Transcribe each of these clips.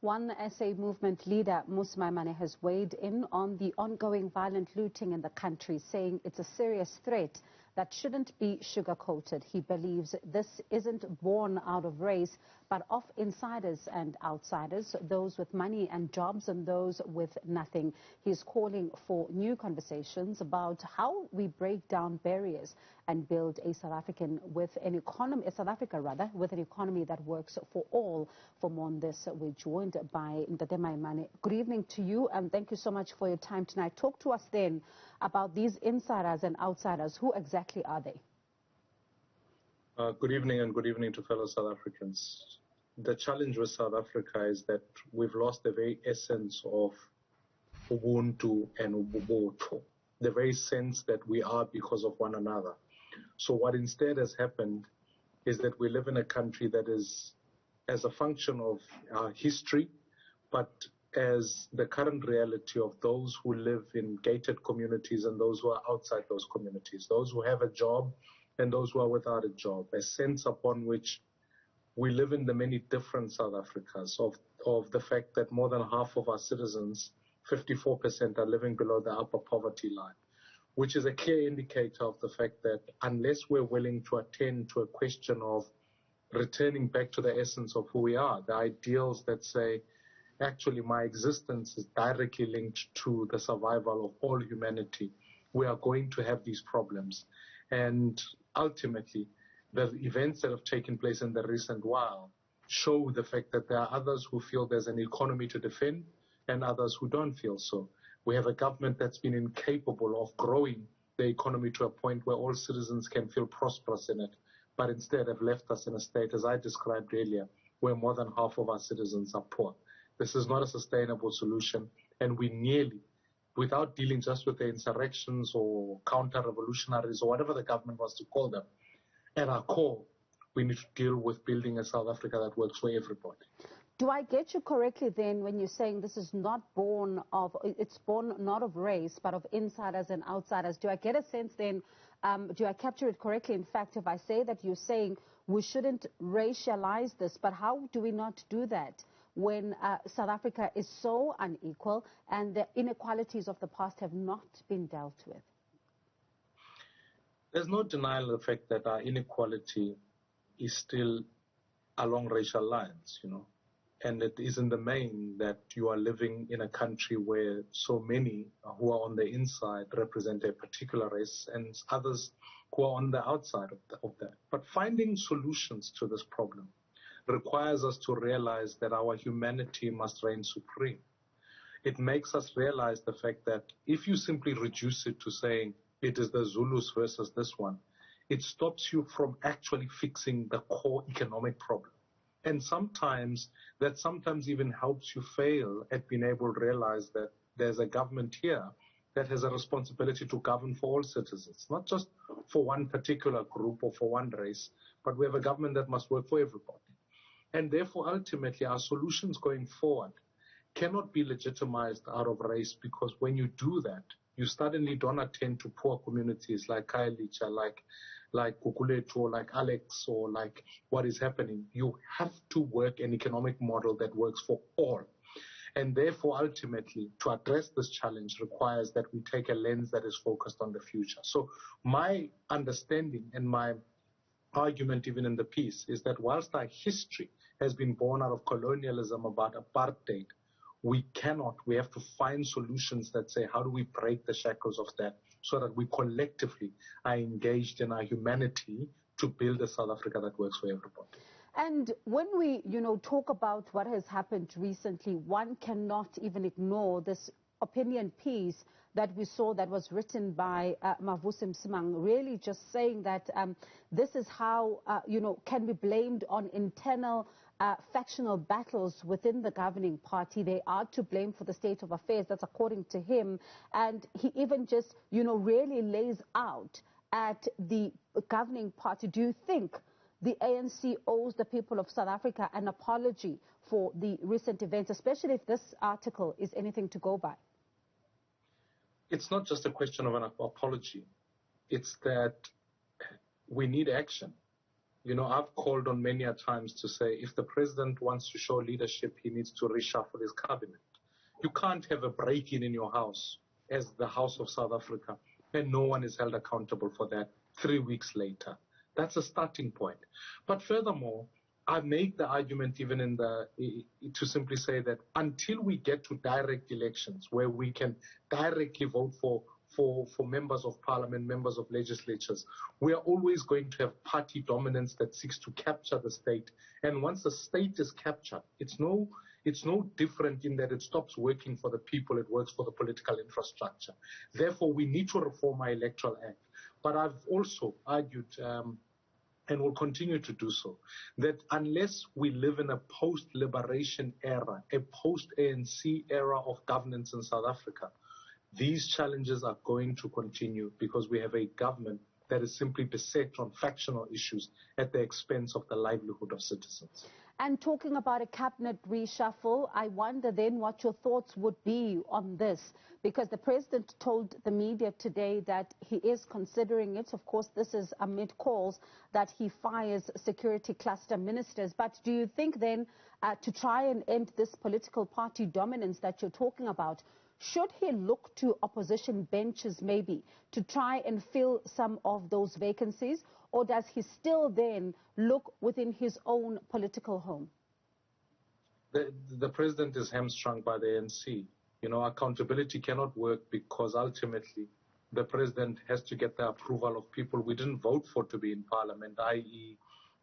One SA movement leader, Mmusi Maimane, has weighed in on the ongoing violent looting in the country, saying it's a serious threat that shouldn't be sugar-coated. He believes this isn't born out of race, but of insiders and outsiders, those with money and jobs and those with nothing. He's calling for new conversations about how we break down barriers and build a South Africa with an economy that works for all. For more on this, we're joined by Mmusi Maimane. Good evening to you, and thank you so much for your time tonight. Talk to us then about these insiders and outsiders. Who exactly are they? Good evening, and good evening to fellow South Africans. The challenge with South Africa is that we've lost the very essence of Ubuntu and Ubuntu, the very sense that we are because of one another. So what instead has happened is that we live in a country that is as a function of our history, but as the current reality of those who live in gated communities and those who are outside those communities, those who have a job and those who are without a job, a sense upon which we live in the many different South Africas, of the fact that more than half of our citizens, 54%, are living below the upper poverty line, which is a clear indicator of the fact that unless we're willing to attend to a question of returning back to the essence of who we are, the ideals that say, actually, my existence is directly linked to the survival of all humanity, we are going to have these problems. And ultimately, the events that have taken place in the recent while show the fact that there are others who feel there's an economy to defend and others who don't feel so. We have a government that's been incapable of growing the economy to a point where all citizens can feel prosperous in it, but instead have left us in a state, as I described earlier, where more than half of our citizens are poor. This is not a sustainable solution, and we nearly, without dealing just with the insurrections or counter-revolutionaries or whatever the government wants to call them, at our core, we need to deal with building a South Africa that works for everybody. Do I get you correctly then when you're saying this is not born of, it's born not of race, but of insiders and outsiders? Do I get a sense then, do I capture it correctly, in fact, if I say that you're saying we shouldn't racialize this, but how do we not do that when South Africa is so unequal and the inequalities of the past have not been dealt with? There's no denial of the fact that our inequality is still along racial lines, and it is in the main that you are living in a country where so many who are on the inside represent a particular race and others who are on the outside of that. But finding solutions to this problem requires us to realize that our humanity must reign supreme. It makes us realize the fact that if you simply reduce it to saying it is the Zulus versus this one, it stops you from actually fixing the core economic problem. And sometimes that even helps you fail at being able to realize that there's a government here that has a responsibility to govern for all citizens, not just for one particular group or for one race, but we have a government that must work for everybody. And therefore, ultimately, our solutions going forward cannot be legitimized out of race, because when you do that, you suddenly don't attend to poor communities like Kailicha, like Kukuletu, like Alex, or like what is happening. You have to work an economic model that works for all. And therefore, ultimately, to address this challenge requires that we take a lens that is focused on the future. So my understanding and my argument even in the piece is that whilst our history has been born out of colonialism about apartheid, we have to find solutions that say, how do we break the shackles of that so that we collectively are engaged in our humanity to build a South Africa that works for everybody. And when we, talk about what has happened recently, one cannot even ignore this opinion piece that we saw that was written by Mmusi Maimane, really just saying that this is how, can be blamed on internal factional battles within the governing party. They are to blame for the state of affairs. That's according to him. And he even just, really lays out at the governing party. Do you think the ANC owes the people of South Africa an apology for the recent events, especially if this article is anything to go by? It's not just a question of an apology. It's that we need action. I've called on many a times to say if the president wants to show leadership, he needs to reshuffle his cabinet. You can't have a break-in in your house as the House of South Africa, and no one is held accountable for that 3 weeks later. That's a starting point. But furthermore, I make the argument even to simply say that until we get to direct elections where we can directly vote for members of parliament, members of legislatures, we are always going to have party dominance that seeks to capture the state. And once the state is captured, it's no different in that it stops working for the people, it works for the political infrastructure. Therefore, we need to reform our Electoral Act. But I've also argued, and will continue to do so, that unless we live in a post-liberation era, a post-ANC era of governance in South Africa, these challenges are going to continue because we have a government that is simply beset on factional issues at the expense of the livelihood of citizens. And talking about a cabinet reshuffle, I wonder then what your thoughts would be on this, because the president told the media today that he is considering it. Of course, this is amid calls that he fires security cluster ministers. But do you think then to try and end this political party dominance that you're talking about, should he look to opposition benches maybe to try and fill some of those vacancies, or does he still then look within his own political home? The president is hamstrung by the ANC. Accountability cannot work because ultimately the president has to get the approval of people we didn't vote for to be in parliament, i.e.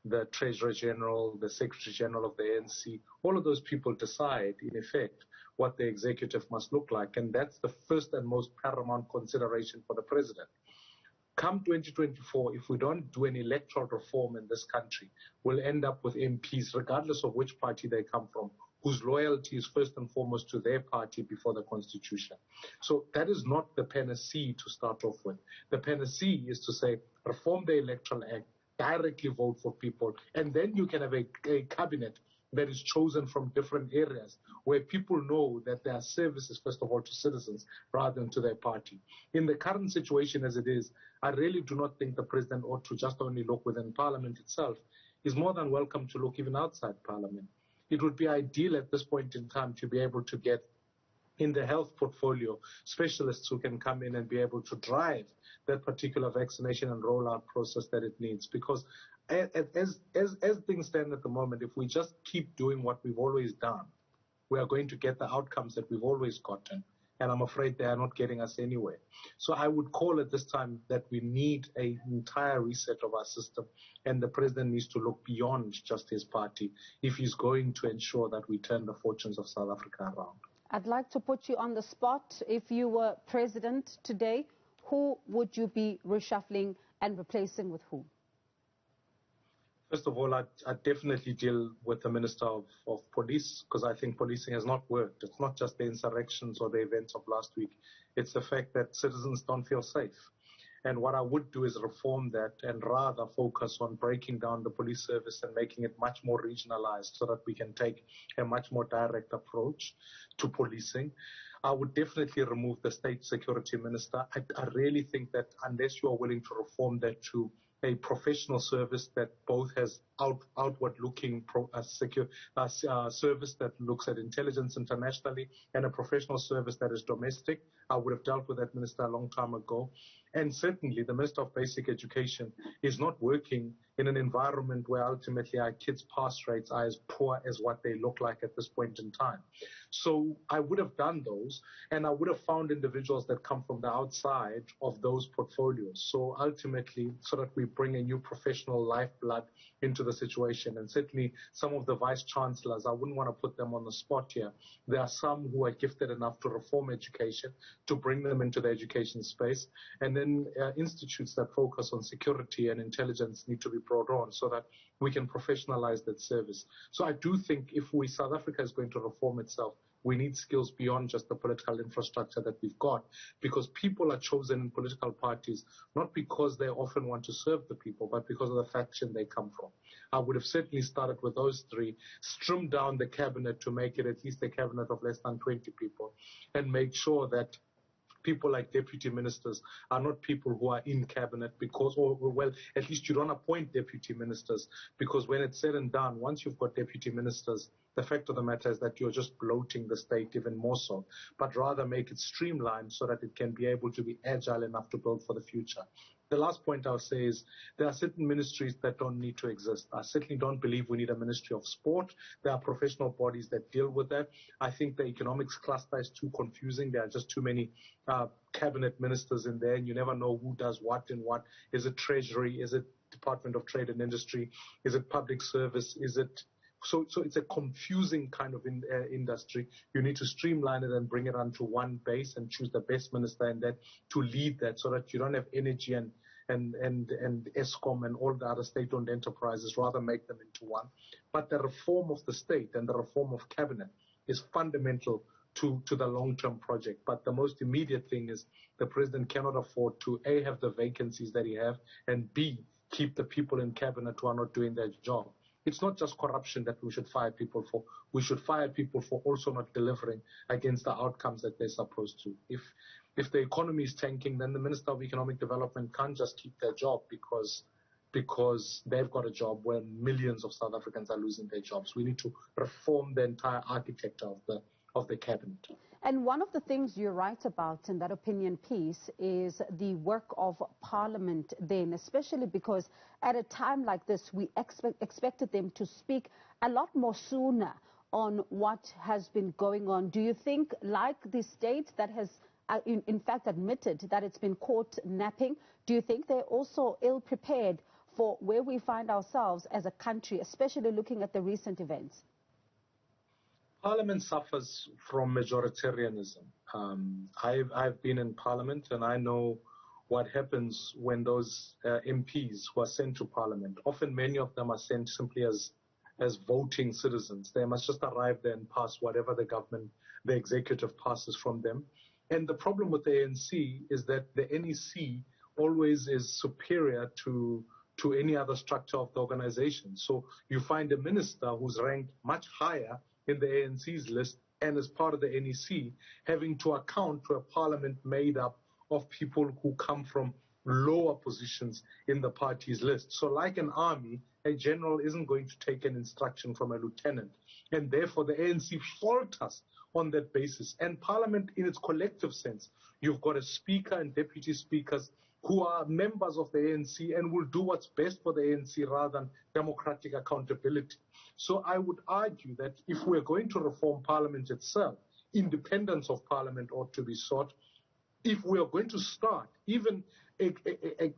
the Treasurer General, the Secretary General of the ANC. All of those people decide, in effect, what the executive must look like. And that's the first and most paramount consideration for the president. Come 2024, if we don't do an electoral reform in this country, we'll end up with MPs, regardless of which party they come from, whose loyalty is first and foremost to their party before the constitution. So that is not the panacea to start off with. The panacea is to say, reform the Electoral Act, directly vote for people, and then you can have a cabinet that is chosen from different areas where people know that their service is first of all to citizens rather than to their party. In the current situation as it is, I really do not think the president ought to just only look within parliament itself. He's more than welcome to look even outside parliament. It would be ideal at this point in time to be able to get in the health portfolio specialists who can come in and be able to drive that particular vaccination and rollout process that it needs. Because as things stand at the moment, if we just keep doing what we've always done, we are going to get the outcomes that we've always gotten. And I'm afraid they are not getting us anywhere. So I would call at this time that we need an entire reset of our system, and the president needs to look beyond just his party if he's going to ensure that we turn the fortunes of South Africa around. I'd like to put you on the spot. If you were president today, who would you be reshuffling and replacing with who? First of all, I'd definitely deal with the Minister of Police, because I think policing has not worked. It's not just the insurrections or the events of last week. It's the fact that citizens don't feel safe. And what I would do is reform that and rather focus on breaking down the police service and making it much more regionalized so that we can take a much more direct approach to policing. I would definitely remove the State Security Minister. I really think that unless you are willing to reform that to a professional service that both has outward-looking service that looks at intelligence internationally and a professional service that is domestic, I would have dealt with that minister a long time ago. And certainly the Minister of Basic Education is not working in an environment where ultimately our kids' pass rates are as poor as what they look like at this point in time. So I would have done those, and I would have found individuals that come from the outside of those portfolios. So ultimately, so that we bring a new professional lifeblood into the situation. And certainly some of the vice chancellors, I wouldn't want to put them on the spot here. There are some who are gifted enough to reform education, to bring them into the education space. And then institutes that focus on security and intelligence need to be brought on so that we can professionalize that service. So I do think if South Africa is going to reform itself, we need skills beyond just the political infrastructure that we've got, because people are chosen in political parties not because they often want to serve the people, but because of the faction they come from. I would have certainly started with those three, trimmed down the cabinet to make it at least a cabinet of less than 20 people, and make sure that people like deputy ministers are not people who are in cabinet because, or well, at least you don't appoint deputy ministers, because when it's said and done, once you've got deputy ministers, the fact of the matter is that you're just bloating the state even more so, but rather make it streamlined so that it can be able to be agile enough to build for the future. The last point I'll say is there are certain ministries that don't need to exist. I certainly don't believe we need a ministry of sport. There are professional bodies that deal with that. I think the economics cluster is too confusing. There are just too many cabinet ministers in there, and you never know who does what and what. Is it Treasury? Is it Department of Trade and Industry? Is it Public Service? Is it... So it's a confusing kind of industry. You need to streamline it and bring it onto one base and choose the best minister in that to lead that, so that you don't have energy and ESCOM and all the other state-owned enterprises, rather make them into one. But the reform of the state and the reform of cabinet is fundamental to the long-term project. But the most immediate thing is the president cannot afford to, A, have the vacancies that he have, and B, keep the people in cabinet who are not doing their job. It's not just corruption that we should fire people for. We should fire people for also not delivering against the outcomes that they're supposed to. If the economy is tanking, then the Minister of Economic Development can't just keep their job because they've got a job when millions of South Africans are losing their jobs. We need to reform the entire architecture of the cabinet. And one of the things you write about in that opinion piece is the work of Parliament then, especially because at a time like this, we expected them to speak a lot more sooner on what has been going on. Do you think, like the state that has in fact admitted that it's been caught napping, do you think they're also ill-prepared for where we find ourselves as a country, especially looking at the recent events? Parliament suffers from majoritarianism. I've been in Parliament, and I know what happens when those MPs who are sent to Parliament, often many of them are sent simply as voting citizens. They must just arrive there and pass whatever the executive passes from them. And the problem with the ANC is that the NEC always is superior to any other structure of the organization. So you find a minister who's ranked much higher in the ANC's list and as part of the NEC, having to account to a parliament made up of people who come from lower positions in the party's list. So like an army, a general isn't going to take an instruction from a lieutenant. And therefore the ANC falters on that basis. And Parliament in its collective sense, you've got a speaker and deputy speakers who are members of the ANC and will do what's best for the ANC rather than democratic accountability. So I would argue that if we're going to reform Parliament itself, independence of Parliament ought to be sought. If we are going to start, even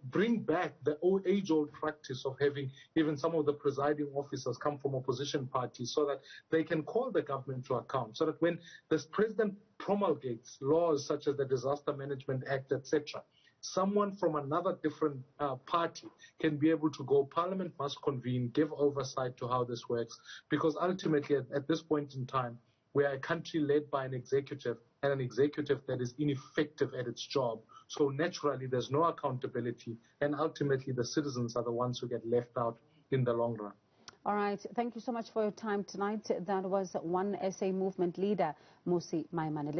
bring back the age-old practice of having even some of the presiding officers come from opposition parties so that they can call the government to account, so that when the president promulgates laws such as the Disaster Management Act, etc., someone from another different party can be able to go, Parliament must convene, give oversight to how this works, because ultimately at this point in time, we are a country led by an executive, and an executive that is ineffective at its job. So naturally, there's no accountability, and ultimately the citizens are the ones who get left out in the long run. All right. Thank you so much for your time tonight. That was One SA movement leader, Mmusi Maimane.